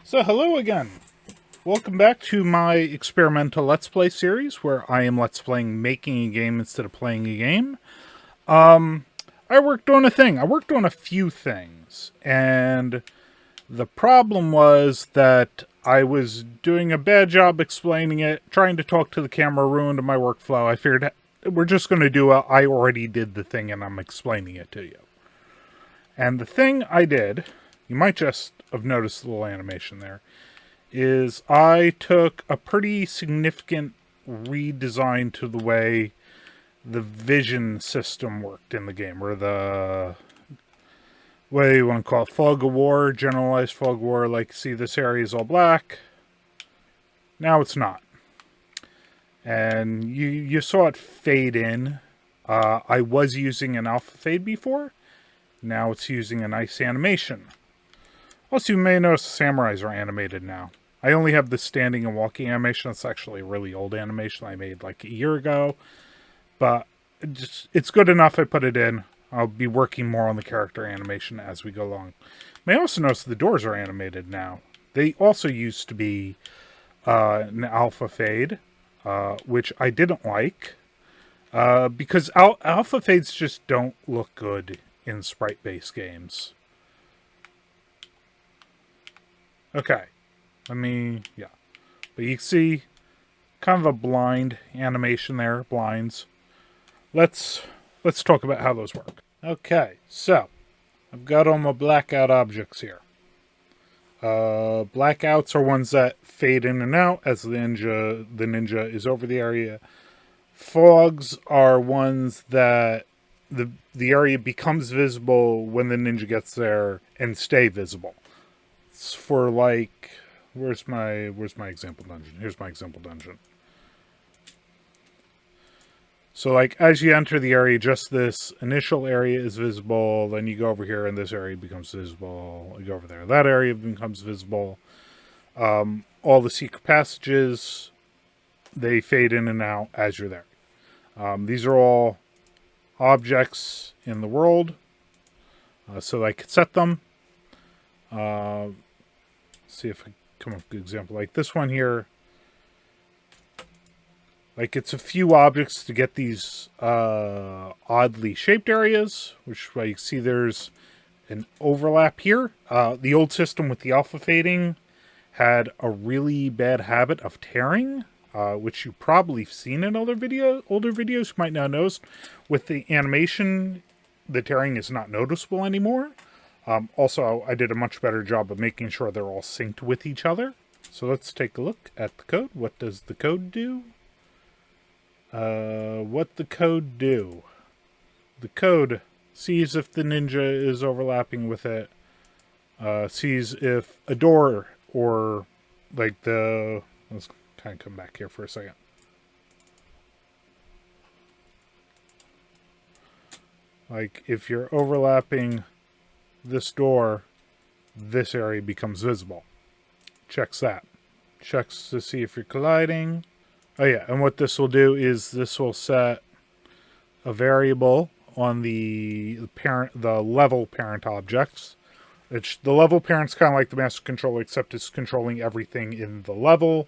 So hello again. Welcome back to my experimental Let's Play series where I am Let's Playing making a game instead of playing a game. I worked on a thing. I worked on a few things. And the problem was that I was doing a bad job explaining it. Trying to talk to the camera ruined my workflow. I figured we're just going to do I already did the thing and I'm explaining it to you. And the thing I did, you might just have noticed a little animation there, is I took a pretty significant redesign to the way the vision system worked in the game, or the way you want to call it, fog of war, generalized fog of war. Like, see, this area is all black. Now it's not. And you saw it fade in. I was using an alpha fade before. Now it's using a nice animation. Also, you may notice the samurais are animated now. I only have the standing and walking animation. It's actually a really old animation I made like a year ago. But it's good enough I put it in. I'll be working more on the character animation as we go along. You may also notice the doors are animated now. They also used to be an alpha fade, which I didn't like. Because alpha fades just don't look good in sprite-based games. Okay. Yeah. But you can see kind of a blind animation there, blinds. Let's talk about how those work. Okay, so I've got all my blackout objects here. Blackouts are ones that fade in and out as the ninja is over the area. Fogs are ones that the area becomes visible when the ninja gets there and stay visible. It's for like, where's my example dungeon? Here's my example dungeon. So, like, as you enter the area, just this initial area is visible. Then you go over here, and this area becomes visible. You go over there, that area becomes visible. All the secret passages, they fade in and out as you're there. These are all objects in the world, so I could set them. See if I come up with an example like this one here. Like, it's a few objects to get these oddly shaped areas, which you can see there's an overlap here. The old system with the alpha fading had a really bad habit of tearing, which you've probably seen in older videos. You might not notice. With the animation, the tearing is not noticeable anymore. Also, I did a much better job of making sure they're all synced with each other. So let's take a look at the code. What does the code do? What the code do? The code sees if the ninja is overlapping with it. Sees if a door or like let's kind of come back here for a second. Like, if you're overlapping this door, this area becomes visible. Checks that. Checks to see if you're colliding. Oh yeah, and what this will do is this will set a variable on the level parent objects. The level parent's kind of like the master controller, except it's controlling everything in the level,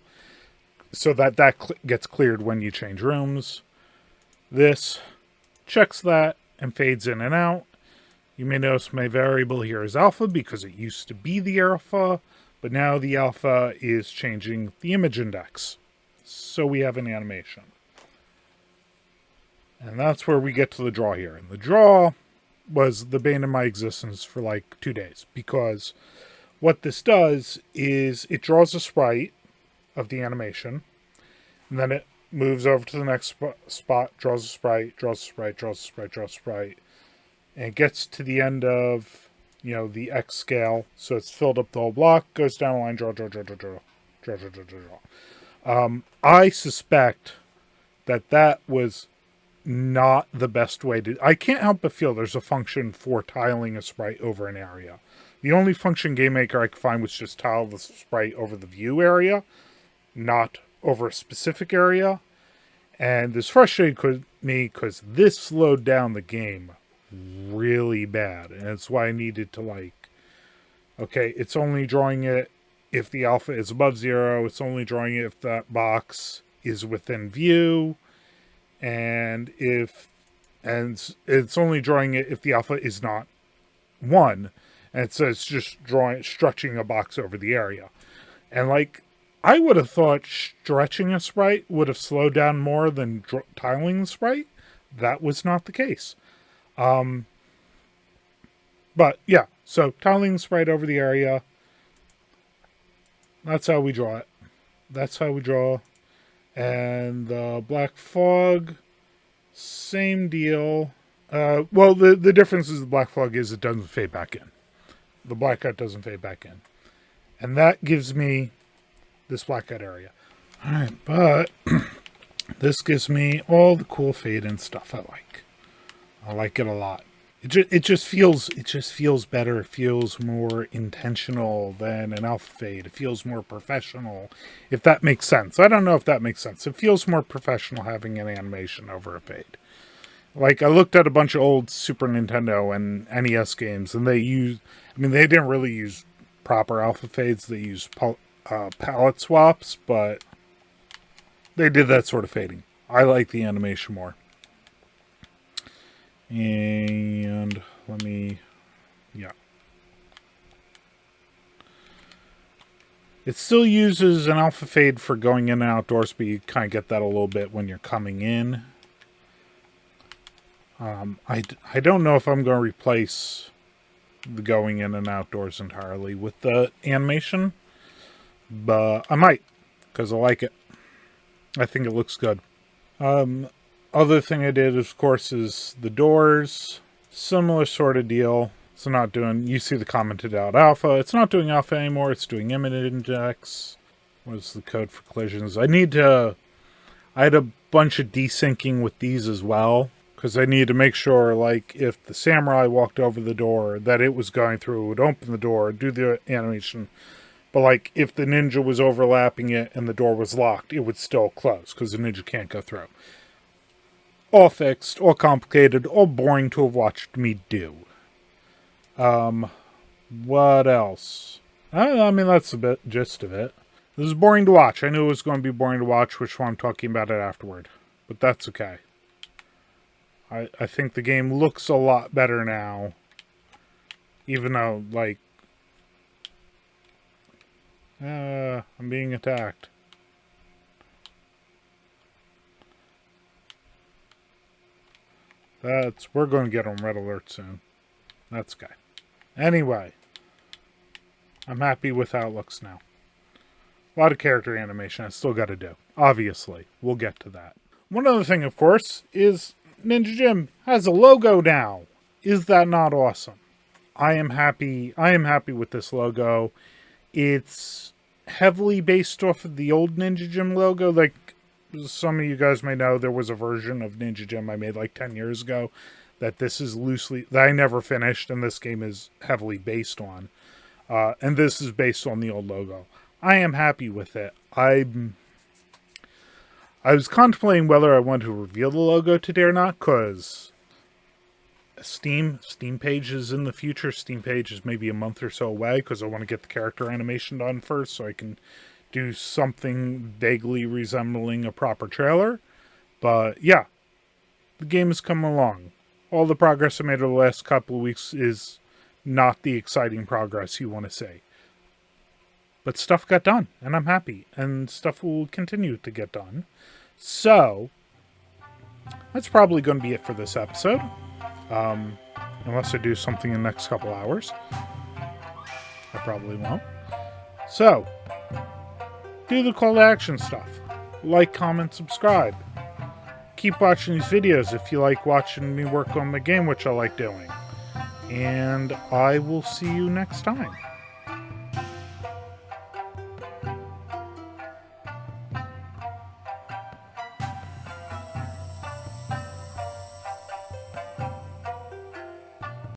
so that gets cleared when you change rooms. This checks that and fades in and out. You may notice my variable here is alpha because it used to be the alpha, but now the alpha is changing the image index. So we have an animation. And that's where we get to the draw here. And the draw was the bane of my existence for like 2 days. Because what this does is it draws a sprite of the animation. And then it moves over to the next spot, draws a sprite, draws a sprite, draws a sprite, draws a sprite. And it gets to the end of, the X scale. So it's filled up the whole block, goes down a line, draw, draw, draw, draw, draw, draw, draw, draw, draw, draw. I suspect that was not the best way to... I can't help but feel there's a function for tiling a sprite over an area. The only function GameMaker I could find was just tile the sprite over the view area, not over a specific area. And this frustrated me because this slowed down the game really bad. And that's why I needed to, okay, it's only drawing it if the alpha is above 0, it's only drawing it if that box is within view, and it's only drawing it if the alpha is not 1, and so it's just stretching a box over the area. And like, I would have thought stretching a sprite would have slowed down more than tiling the sprite. That was not the case. But yeah, so tiling the sprite over the area, that's how we draw it. That's how we draw. And the black fog, same deal. Well, the difference is the black fog is it doesn't fade back in. The blackout doesn't fade back in. And that gives me this blackout area. All right, but this gives me all the cool fade in stuff I like. I like it a lot. It just feels better. It feels more intentional than an alpha fade. It feels more professional, if that makes sense. I don't know if that makes sense. It feels more professional having an animation over a fade. Like, I looked at a bunch of old Super Nintendo and NES games, and they didn't really use proper alpha fades. They used palette swaps, but they did that sort of fading. I like the animation more. And yeah. It still uses an alpha fade for going in and outdoors, but you kind of get that a little bit when you're coming in. I don't know if I'm going to replace the going in and outdoors entirely with the animation, but I might, because I like it. I think it looks good. Other thing I did, of course, is the doors. Similar sort of deal. It's not doing, you see the commented out alpha. It's not doing alpha anymore. It's doing image index. What's the code for collisions? I had a bunch of desyncing with these as well, because I need to make sure, like, if the samurai walked over the door, that it was going through, it would open the door, do the animation. But, like, if the ninja was overlapping it and the door was locked, it would still close, because the ninja can't go through. All fixed, all complicated, all boring to have watched me do. What else? I mean, that's a bit gist of it. This is boring to watch. I knew it was going to be boring to watch, which is why I'm talking about it afterward. But that's okay. I think the game looks a lot better now. Even though, like... I'm being attacked. We're going to get on red alert soon. That's okay. Anyway. I'm happy with how it looks now. A lot of character animation I still got to do. Obviously. We'll get to that. One other thing, of course, is Ninja Jim has a logo now. Is that not awesome? I am happy with this logo. It's heavily based off of the old Ninja Jim logo. Like, some of you guys may know, there was a version of Ninja Jim I made like 10 years ago that I never finished, and this game is heavily based on. And this is based on the old logo. I am happy with it. I was contemplating whether I wanted to reveal the logo today or not, because Steam page is in the future. Steam page is maybe a month or so away, because I want to get the character animation done first so I can do something vaguely resembling a proper trailer. But yeah, the game is coming along. All the progress I made over the last couple of weeks is not the exciting progress you want to see. But stuff got done, and I'm happy. And stuff will continue to get done. So, that's probably going to be it for this episode. Unless I do something in the next couple hours. I probably won't. So, do the call to action stuff. Like, comment, subscribe. Keep watching these videos if you like watching me work on the game, which I like doing. And I will see you next time.